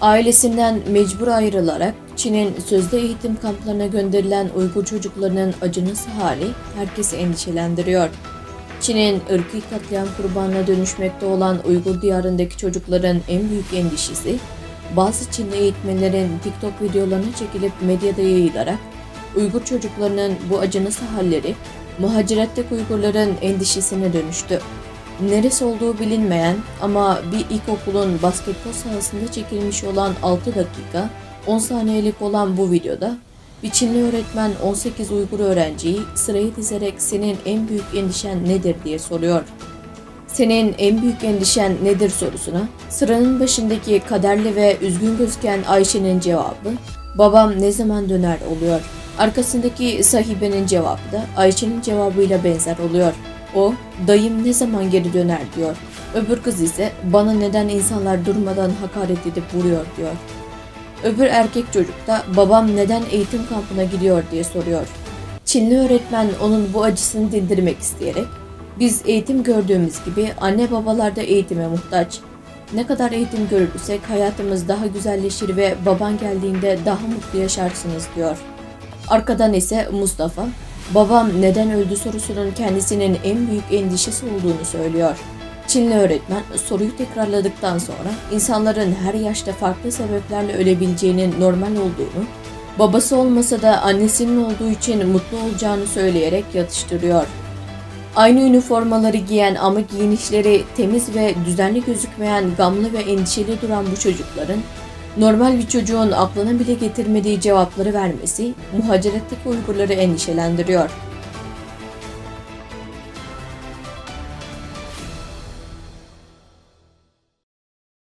Ailesinden mecbur ayrılarak Çin'in sözde eğitim kamplarına gönderilen Uygur çocuklarının acınası hali herkesi endişelendiriyor. Çin'in ırkî katliam kurbanına dönüşmekte olan Uygur diyarındaki çocukların en büyük endişesi, bazı Çinli eğitmenlerin TikTok videolarına çekilip medyada yayılarak Uygur çocuklarının bu acınası halleri muhaciretteki Uygurların endişesine dönüştü. Neresi olduğu bilinmeyen ama bir ilkokulun basketbol sahasında çekilmiş olan 6 dakika 10 saniyelik olan bu videoda bir Çinli öğretmen 18 Uygur öğrenciyi sıraya dizerek "Senin en büyük endişen nedir?" diye soruyor. "Senin en büyük endişen nedir?" sorusuna sıranın başındaki kaderli ve üzgün gözüken Ayşe'nin cevabı "Babam ne zaman döner?" oluyor. Arkasındaki sahibenin cevabı da Ayşe'nin cevabıyla benzer oluyor. O, "Dayım ne zaman geri döner?" diyor. Öbür kız ise "Bana neden insanlar durmadan hakaret edip vuruyor?" diyor. Öbür erkek çocuk da "Babam neden eğitim kampına gidiyor?" diye soruyor. Çinli öğretmen onun bu acısını dindirmek isteyerek "Biz eğitim gördüğümüz gibi anne babalar da eğitime muhtaç. Ne kadar eğitim görürsek hayatımız daha güzelleşir ve baban geldiğinde daha mutlu yaşarsınız." diyor. Arkadan ise Mustafa, "Babam neden öldü?" sorusunun kendisinin en büyük endişesi olduğunu söylüyor. Çinli öğretmen soruyu tekrarladıktan sonra insanların her yaşta farklı sebeplerle ölebileceğinin normal olduğunu, babası olmasa da annesinin olduğu için mutlu olacağını söyleyerek yatıştırıyor. Aynı üniformaları giyen ama giyinişleri temiz ve düzenli gözükmeyen, gamlı ve endişeli duran bu çocukların normal bir çocuğun aklına bile getirmediği cevapları vermesi muhaciretteki Uygurları endişelendiriyor.